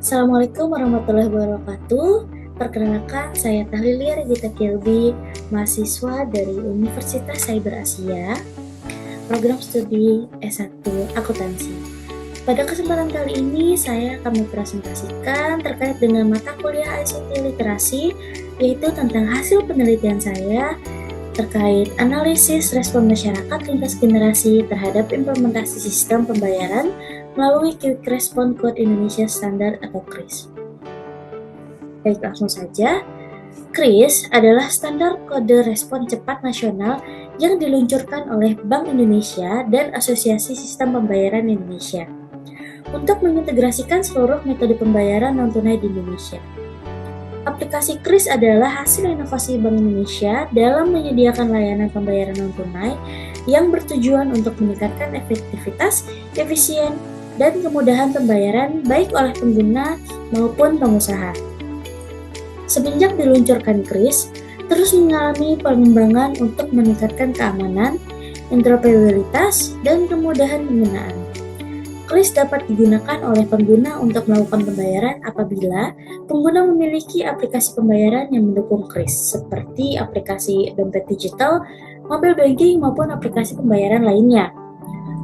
Assalamualaikum warahmatullahi wabarakatuh. Perkenalkan, saya Tahlilia Regita Kilby, mahasiswa dari Universitas Cyber Asia, program studi S1 Akuntansi. Pada kesempatan kali ini, saya akan mempresentasikan terkait dengan mata kuliah ICT Literasi, yaitu tentang hasil penelitian saya terkait analisis respon masyarakat lintas generasi terhadap implementasi sistem pembayaran melalui Quick Response Code Indonesia Standard atau KRIS. Baik, langsung saja. KRIS adalah standar kode respon cepat nasional yang diluncurkan oleh Bank Indonesia dan Asosiasi Sistem Pembayaran Indonesia untuk mengintegrasikan seluruh metode pembayaran non-tunai di Indonesia. Aplikasi KRIS adalah hasil inovasi Bank Indonesia dalam menyediakan layanan pembayaran non-tunai yang bertujuan untuk meningkatkan efektivitas, efisien, dan kemudahan pembayaran baik oleh pengguna maupun pengusaha. Semenjak diluncurkan KRIS, terus mengalami pengembangan untuk meningkatkan keamanan, interoperabilitas, dan kemudahan penggunaan. KRIS dapat digunakan oleh pengguna untuk melakukan pembayaran apabila pengguna memiliki aplikasi pembayaran yang mendukung KRIS, seperti aplikasi dompet digital, mobile banking, maupun aplikasi pembayaran lainnya.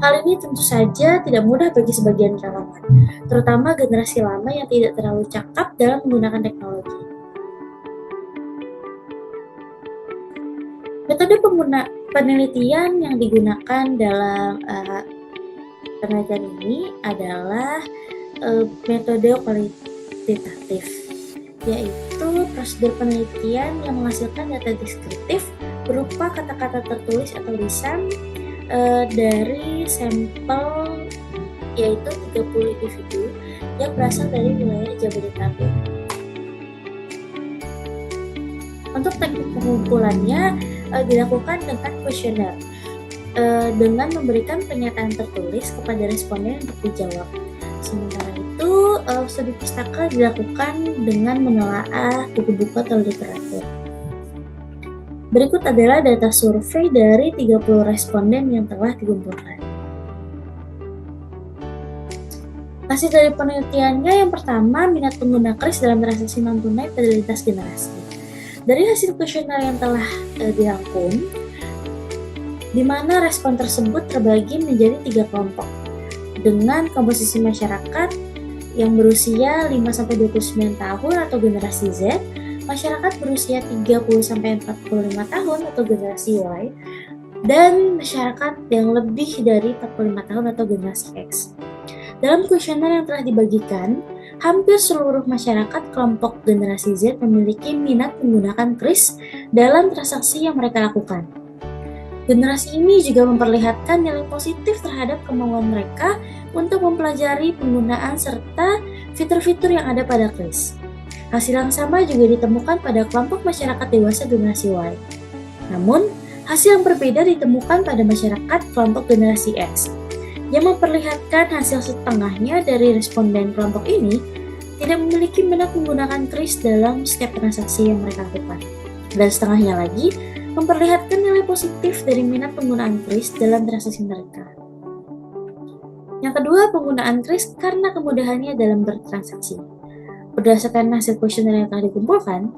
Hal ini tentu saja tidak mudah bagi sebagian kalangan, terutama generasi lama yang tidak terlalu cakap dalam menggunakan teknologi. Metode penelitian yang digunakan dalam penelitian ini adalah metode kualitatif, yaitu prosedur penelitian yang menghasilkan data deskriptif berupa kata-kata tertulis atau lisan dari sampel, yaitu 30 individu yang berasal dari wilayah Jabodetabek. Untuk teknik pengumpulannya dilakukan dengan kuesioner, dengan memberikan pernyataan tertulis kepada responden untuk dijawab. Sementara itu, studi pustaka dilakukan dengan menelaah buku-buku atau literatur. Berikut adalah data survei dari 30 responden yang telah dikumpulkan. Hasil dari penelitiannya yang pertama, minat pengguna KRIS dalam transaksi non-tunai pada lintas generasi. Dari hasil kuesioner yang telah dirangkum, di mana respon tersebut terbagi menjadi 3 kelompok dengan komposisi masyarakat yang berusia 5-29 tahun atau generasi Z, masyarakat berusia 30-45 tahun atau generasi Y, dan masyarakat yang lebih dari 45 tahun atau generasi X. Dalam kuesioner yang telah dibagikan, hampir seluruh masyarakat kelompok generasi Z memiliki minat menggunakan KRIS dalam transaksi yang mereka lakukan. Generasi ini juga memperlihatkan nilai positif terhadap kemauan mereka untuk mempelajari penggunaan serta fitur-fitur yang ada pada KRIS. Hasil yang sama juga ditemukan pada kelompok masyarakat dewasa generasi Y. Namun, hasil yang berbeda ditemukan pada masyarakat kelompok generasi X, yang memperlihatkan hasil setengahnya dari responden kelompok ini tidak memiliki minat menggunakan KRIS dalam setiap transaksi yang mereka lakukan. Dan setengahnya lagi memperlihatkan nilai positif dari minat penggunaan KRIS dalam transaksi mereka. Yang kedua, penggunaan KRIS karena kemudahannya dalam bertransaksi. Berdasarkan hasil kuesioner yang telah dikumpulkan,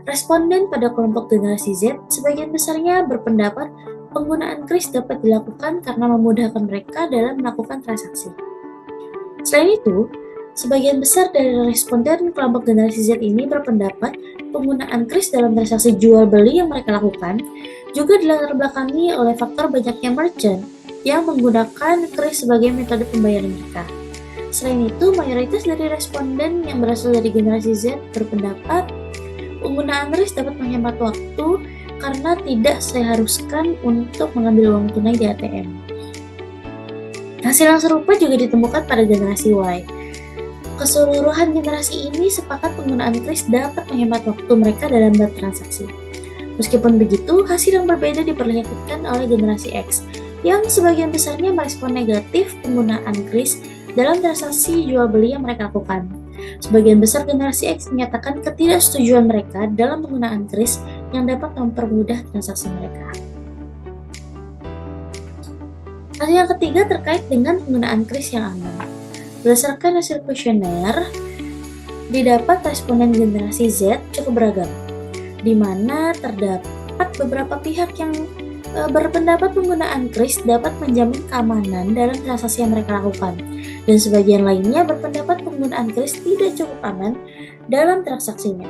responden pada kelompok generasi Z sebagian besarnya berpendapat penggunaan KRIS dapat dilakukan karena memudahkan mereka dalam melakukan transaksi. Selain itu, sebagian besar dari responden kelompok generasi Z ini berpendapat penggunaan KRIS dalam transaksi jual beli yang mereka lakukan juga dilatar belakangi oleh faktor banyaknya merchant yang menggunakan KRIS sebagai metode pembayaran mereka. Selain itu, mayoritas dari responden yang berasal dari generasi Z berpendapat penggunaan KRIS dapat menghemat waktu karena tidak seharuskan untuk mengambil uang tunai di ATM. Hasil yang serupa juga ditemukan pada generasi Y. Keseluruhan generasi ini sepakat penggunaan KRIS dapat menghemat waktu mereka dalam bertransaksi. Meskipun begitu, hasil yang berbeda diperlihatkan oleh generasi X, yang sebagian besarnya merespon negatif penggunaan KRIS dalam transaksi jual beli yang mereka lakukan. Sebagian besar generasi X menyatakan ketidaksetujuan mereka dalam penggunaan KRIS yang dapat mempermudah transaksi mereka. Hasil yang ketiga terkait dengan penggunaan KRIS yang aman. Berdasarkan hasil kuesioner, didapat responden generasi Z cukup beragam, di mana terdapat beberapa pihak yang berpendapat penggunaan kris dapat menjamin keamanan dalam transaksi yang mereka lakukan, dan sebagian lainnya berpendapat penggunaan kris tidak cukup aman dalam transaksinya.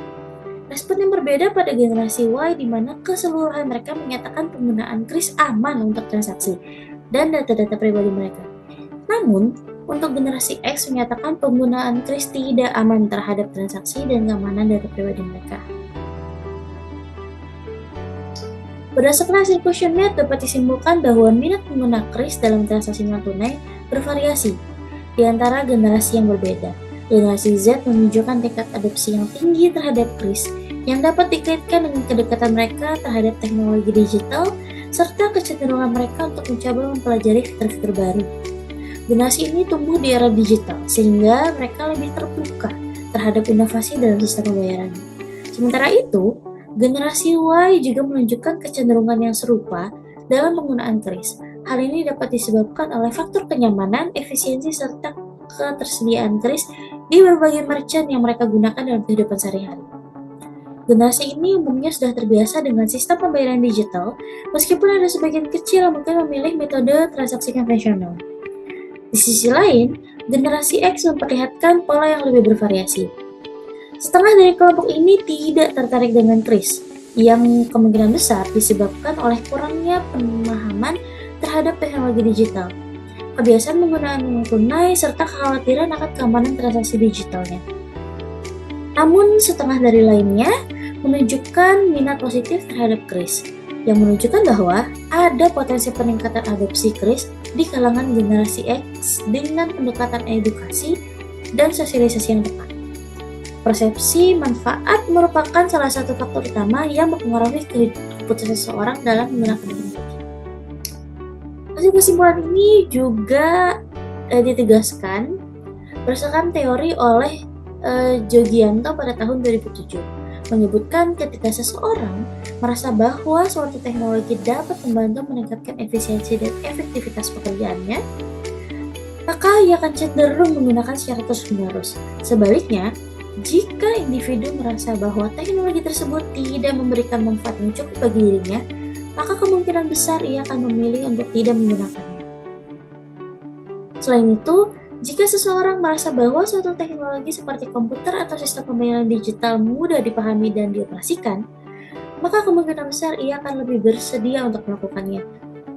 Respon yang berbeda pada generasi Y di mana keseluruhan mereka menyatakan penggunaan kris aman untuk transaksi dan data-data pribadi mereka. Namun, untuk generasi X menyatakan penggunaan kris tidak aman terhadap transaksi dan keamanan data pribadi mereka. Berdasarkan hasil questionnaire dapat disimpulkan bahwa minat pengguna kris dalam transaksi non-tunai bervariasi di antara generasi yang berbeda. Generasi Z menunjukkan tingkat adopsi yang tinggi terhadap kris yang dapat dikaitkan dengan kedekatan mereka terhadap teknologi digital serta kecenderungan mereka untuk mencoba mempelajari fitur-fitur baru. Generasi ini tumbuh di era digital sehingga mereka lebih terbuka terhadap inovasi dalam sistem pembayaran. Sementara itu, generasi Y juga menunjukkan kecenderungan yang serupa dalam penggunaan kris. Hal ini dapat disebabkan oleh faktor kenyamanan, efisiensi, serta ketersediaan kris di berbagai merchant yang mereka gunakan dalam kehidupan sehari-hari. Generasi ini umumnya sudah terbiasa dengan sistem pembayaran digital, meskipun ada sebagian kecil yang mungkin memilih metode transaksi konvensional. Di sisi lain, generasi X memperlihatkan pola yang lebih bervariasi. Setengah dari kelompok ini tidak tertarik dengan kris, yang kemungkinan besar disebabkan oleh kurangnya pemahaman terhadap teknologi digital, kebiasaan penggunaan uang tunai, serta kekhawatiran akan keamanan transaksi digitalnya. Namun, setengah dari lainnya menunjukkan minat positif terhadap kris, yang menunjukkan bahwa ada potensi peningkatan adopsi kris di kalangan generasi X dengan pendekatan edukasi dan sosialisasi yang tepat. Persepsi manfaat merupakan salah satu faktor utama yang mempengaruhi keputusan seseorang dalam menggunakan teknologi. Hasil kesimpulan ini juga ditegaskan berdasarkan teori oleh Jogianto pada tahun 2007, menyebutkan ketika seseorang merasa bahwa suatu teknologi dapat membantu meningkatkan efisiensi dan efektivitas pekerjaannya, maka ia akan cenderung menggunakan secara terus-menerus. Sebaliknya, jika individu merasa bahwa teknologi tersebut tidak memberikan manfaat yang cukup bagi dirinya, maka kemungkinan besar ia akan memilih untuk tidak menggunakannya. Selain itu, jika seseorang merasa bahwa suatu teknologi seperti komputer atau sistem pembayaran digital mudah dipahami dan dioperasikan, maka kemungkinan besar ia akan lebih bersedia untuk melakukannya.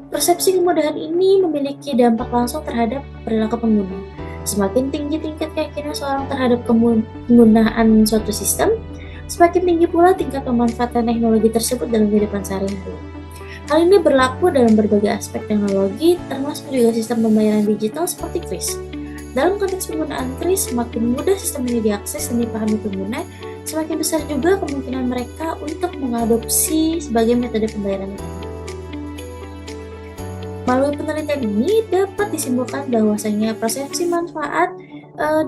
Persepsi kemudahan ini memiliki dampak langsung terhadap perilaku pengguna. Semakin tinggi tingkat keyakinan seorang terhadap penggunaan suatu sistem, semakin tinggi pula tingkat pemanfaatan teknologi tersebut dalam kehidupan sehari-hari. Hal ini berlaku dalam berbagai aspek teknologi, termasuk juga sistem pembayaran digital seperti kris. Dalam konteks penggunaan kris, semakin mudah sistem ini diakses dan dipahami pengguna, semakin besar juga kemungkinan mereka untuk mengadopsi sebagai metode pembayaran utama. Melalui penelitian ini dapat disimpulkan bahwasanya persepsi manfaat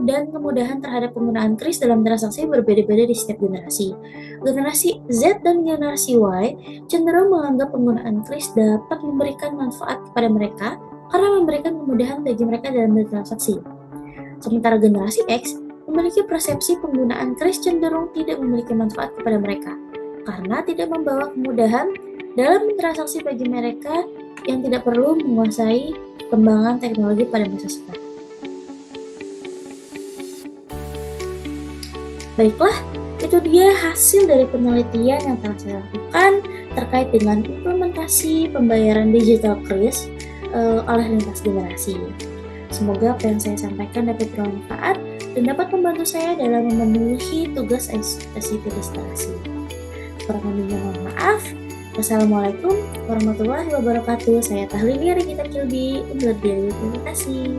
dan kemudahan terhadap penggunaan kris dalam transaksi berbeda-beda di setiap generasi. Generasi Z dan generasi Y cenderung menganggap penggunaan kris dapat memberikan manfaat kepada mereka karena memberikan kemudahan bagi mereka dalam bertransaksi. Sementara generasi X memiliki persepsi penggunaan kris cenderung tidak memiliki manfaat kepada mereka karena tidak membawa kemudahan dalam bertransaksi bagi mereka yang tidak perlu menguasai perkembangan teknologi pada masa sekarang. Baiklah, itu dia hasil dari penelitian yang telah saya lakukan terkait dengan implementasi pembayaran digital kris oleh lintas generasi. Semoga apa yang saya sampaikan dapat bermanfaat dan dapat membantu saya dalam memenuhi tugas ekspektasi registrasi. Kurang lebihnya mohon maaf. Wassalamualaikum warahmatullahi wabarakatuh. Saya Tahlili Regita Kilbi, undur diri. Terima kasih.